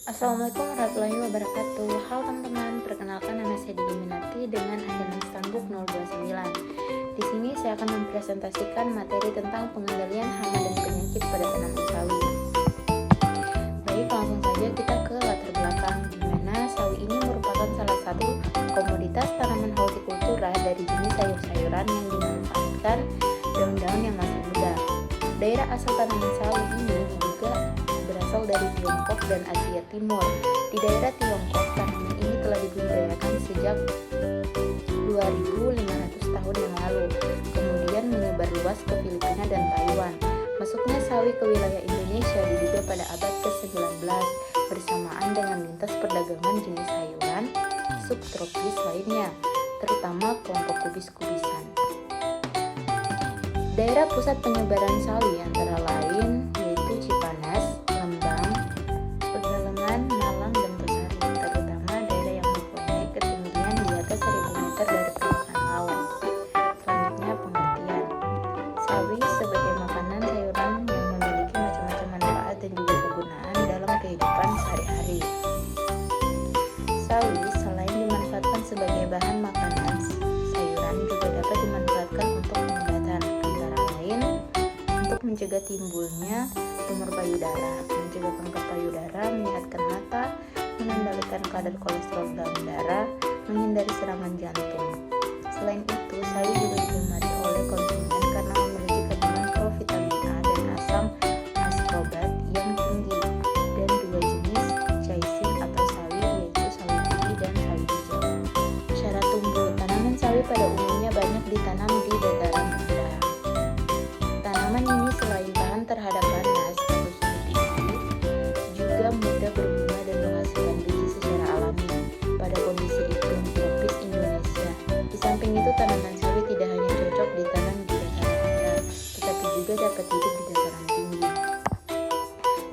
Assalamualaikum warahmatullahi wabarakatuh. Halo teman-teman, perkenalkan nama saya Didi Minarti dengan andalan Stambuk 029. Di sini saya akan mempresentasikan materi tentang pengendalian hama dan penyakit pada tanaman sawi. Baik, langsung saja kita ke latar belakang, di mana sawi ini merupakan salah satu komoditas tanaman hortikultura dari jenis sayur-sayuran yang dimanfaatkan daun-daun yang masih muda. Daerah asal tanaman sawi ini diduga berasal dari Tiongkok dan Asia Timur. Di daerah Tiongkok, tanaman ini telah dibudidayakan sejak 2.500 tahun yang lalu, kemudian menyebar luas ke Filipina dan Taiwan. Masuknya sawi ke wilayah Indonesia diduga pada abad ke-19 bersamaan dengan lintas perdagangan jenis sayuran subtropis lainnya, terutama kelompok kubis-kubisan. Daerah pusat penyebaran sawi antara lain yaitu Cipanas, Lembang, Pegalengan, Malang, dan Tosari, terutama daerah yang mempunyai ketinggian di atas 1.000 meter dari permukaan laut. Selanjutnya, pengertian. Sawi sebagai makanan sayuran yang memiliki macam-macam manfaat dan juga kegunaan dalam kehidupan sehari-hari. Sawi selain dimanfaatkan sebagai bahan makanan, sayuran juga dapat dimanfaatkan untuk pengobatan, antara lain untuk mencegah timbulnya tumor payudara, mencegah kanker payudara, menyehatkan mata, mengendalikan kadar kolesterol dalam darah, menghindari serangan jantung. Selain itu, sawi juga digemari oleh konsumen karena memiliki kandungan provitamin A dan asam ascorbat yang tinggi, dan dua jenis chaisin atau sawi yaitu sawi putih dan sawi hijau. Cara tumbuh tanaman sawi pada umumnya banyak ditanam di dataran rendah. Tanaman ini selain tahan terhadap panas atau suhu tinggi, juga mudah berbunga dan menghasilkan biji secara alami pada kondisi iklim tropis Indonesia. Di samping itu, tanaman sawi tidak hanya cocok ditanam di dataran rendah, tetapi juga dapat hidup di dataran tinggi.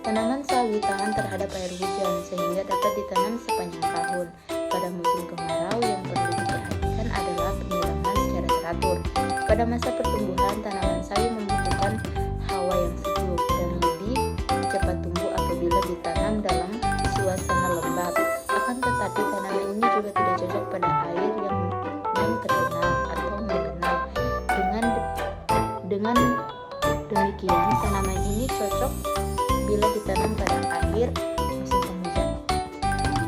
Tanaman sawi tahan terhadap air hujan sehingga dapat ditanam sepanjang tahun. Pada musim kemarau, yang perlu diperhatikan adalah penyiraman secara teratur. Pada masa pertumbuhan, tanaman sawi membutuhkan hawa yang sejuk dan lebih cepat tumbuh apabila ditanam dalam suasana lembab. Akan tetapi, tanaman ini juga tidak cocok pada air yang tergenang atau menggenang. Dengan demikian, tanaman ini cocok bila ditanam pada akhir musim penghujan.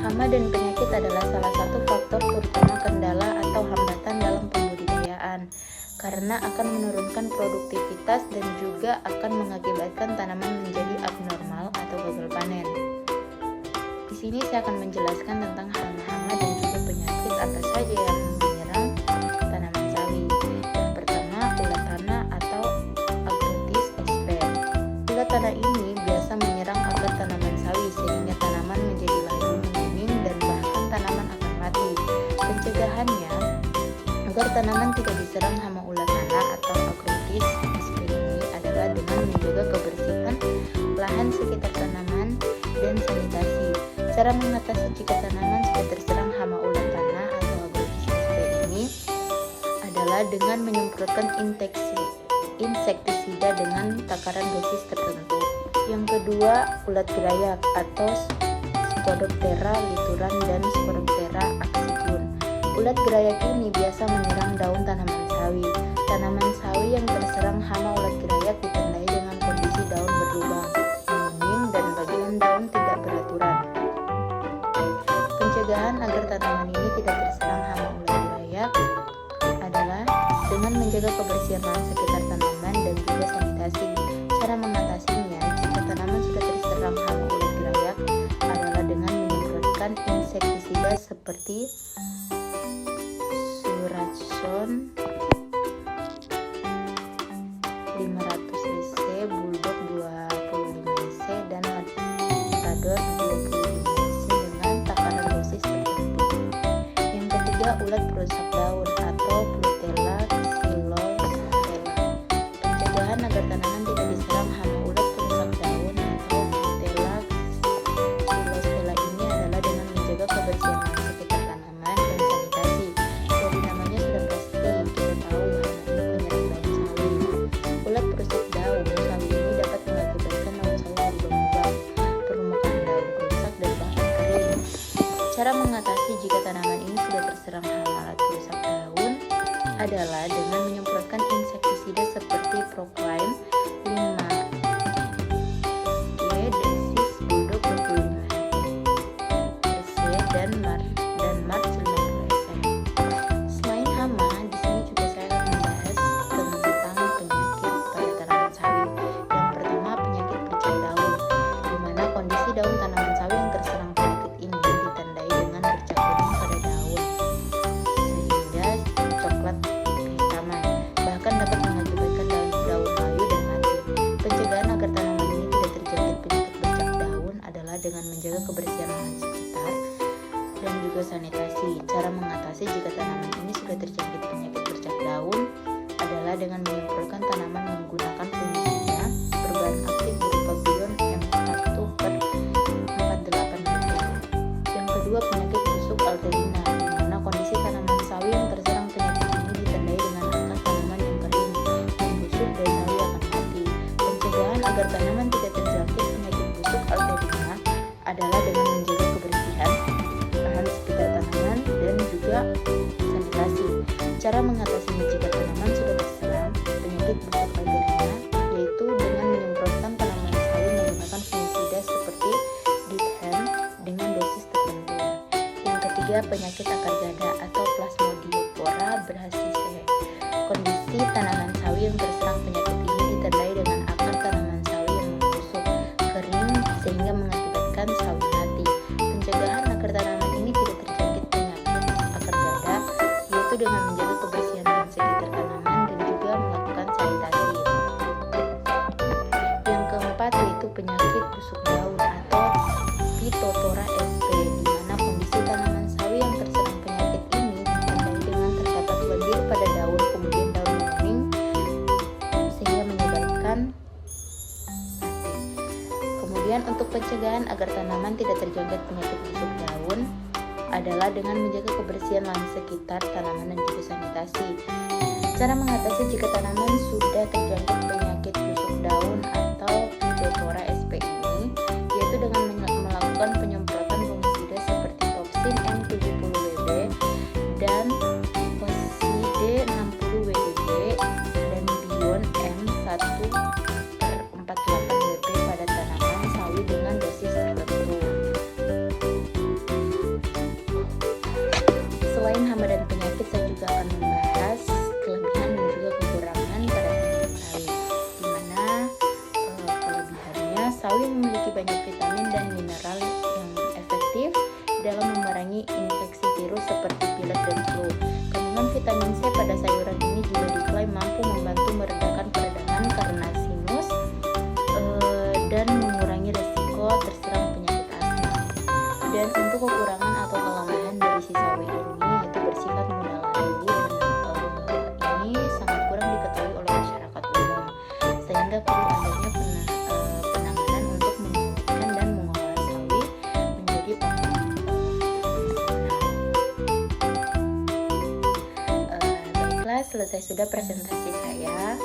Hama dan penyakit adalah salah satu faktor terutama kendala atau hambatan dalam pembudidayaan, karena akan menurunkan produktivitas dan juga akan mengakibatkan tanaman menjadi abnormal atau gagal panen. Di sini saya akan menjelaskan tentang hama-hama dan juga penyakit apa saja yang menyerang tanaman sawi. Yang pertama, ulat tanah atau Agrotis sp. Ulat tanah ini biasa menyerang akar tanaman sawi sehingga tanaman menjadi layu, menguning, dan bahkan tanaman akan mati. Pencegahannya agar tanaman tidak diserang hama ulat tanah atau Agrotis sp ini adalah dengan menjaga kebersihan lahan sekitar tanaman dan sanitasi. Cara mengatasi jika tanaman sudah terserang hama ulat tanah atau Agrotis sp ini adalah dengan menyemprotkan insektisida dengan takaran dosis tertentu. Yang kedua, ulat gerayak atau Spodoptera lituran dan Spodoptera axicum. Ulat gerayak ini biasa menyerang daun tanaman sawi. Tanaman sawi yang terserang hama ulat gerayak ditandai dengan kondisi daun berlubang, menguning, dan bagian daun tidak beraturan. Pencegahan agar tanaman ini tidak terserang hama ulat gerayak adalah dengan menjaga kebersihan lahan sekitar tanaman dan juga sanitasi. Cara mengatasinya jika tanaman sudah terserang hama ulat gerayak adalah dengan menyemprotkan insektisida seperti Suracon 500 cc, Bulldog 25 cc, dan Matador 25 cc dengan takaran dosis tertentu. Yang ketiga, ulat perusak daun atau Plutella xylostella. Pencegahan agar tanaman tidak diserang hama ulat perusak daun atau Plutella xylostella ini adalah dengan menjaga kebersihan lahan sekitar tanaman dan sanitasi. Dari namanya sudah pasti kita tahu hama ini menyerang daun sawi. Ulat perusak daun sawi ini dapat mengakibatkan daun sawi berlubang-lubang, permukaan daun rusak, dan bahkan jika tanaman ini sudah terserang hama atau rusak daun adalah dengan menyemprotkan insektisida seperti Proclaim 5G dosis bulldog 25 SC dan March 50 SC. Selain hama, di sini juga saya akan membahas tentang penyakit pada tanaman sawi. Yang pertama, penyakit bercak daun, di mana kondisi daun tanaman sawi yang terserang penyakit ini ditandai dengan bercak kuning pada daun sehingga coklat kehitaman, bahkan dapat mengakibatkan daun layu dan mati. Pencegahan agar tanaman ini tidak terjangkit penyakit bercak daun adalah dengan menjaga kebersihan lahan sekitar dan juga sanitasi. Cara mengatasi jika tanaman ini sudah terjangkit penyakit bercak daun adalah dengan menyemprotkan tanaman menggunakan fungisida berbahan aktif berupa Bion M1/48 liter. Yang kedua, penyakit busuk Alterina, di mana kondisi tanaman sawi yang terserang penyakit ini ditandai dengan akar tanaman yang kering, membusuk dan sawi akan mati. Pencegahan agar tanaman tidak terjangkit penyakit busuk Alterina adalah dengan menjaga kebersihan lahan sekitar tanaman dan juga sanitasi. Cara mengatasinya jika tanaman sudah terserang penyakit busuk Alterina yaitu dengan menyemprotkan tanaman sawi menggunakan fungisida seperti Dithen dengan dosis tertentu. Yang ketiga, penyakit akar gada atau Plasmodiopora brasiliaceae. Kondisi tanaman sawi yang terserang penyakit ini ditandai dengan akar tanaman sawi yang membusuk, kering sehingga mengakibatkan sawi mati. Pencegahan agar tanaman ini tidak terjangkit penyakit akar gada yaitu dengan menjaga kebersihan lahan sekitar tanaman dan juga melakukan sanitasi. Yang keempat yaitu penyakit busuk daun atau Phytophthora sp, di mana kondisi tanaman sawi yang terserang penyakit ini ditandai dengan terdapat lendir pada daun, kemudian daun menguning sehingga menyebabkan mati. Kemudian untuk pencegahan agar tanaman tidak terjangkit penyakit busuk daun adalah dengan menjaga kebersihan lahan sekitar tanaman dan juga sanitasi. Cara mengatasi jika tanaman sudah terjangkit penyakit busuk daun atau Phytophthora sp ini yaitu dengan melakukan penyemprotan fungisida seperti Toxin M70 WB dan Poside 60 WDB dan Bion M1/48 WP pada tanaman sawi dengan dosis tertentu. Selain hama dan penyakit, saya juga akan membahas kelebihan dan juga kekurangan pada tanaman sawi, di mana kelebihannya sawi memiliki banyak vitamin dan mineral yang efektif dalam memerangi infeksi virus seperti pilek dan flu. Kandungan vitamin C pada sayuran ini juga diklaim mampu membantu meredakan peradangan karena sinus dan mengurangi resiko terserang penyakit asma. Dan untuk kekurangan atau kelemahan dari si sawi ini yaitu bersifat mudah layu dan ini sangat kurang diketahui oleh masyarakat umum sehingga perlu adanya penanganan untuk menguatkan dan mengolah sawi menjadi pakan nasional. Baiklah, selesai sudah presentasi saya.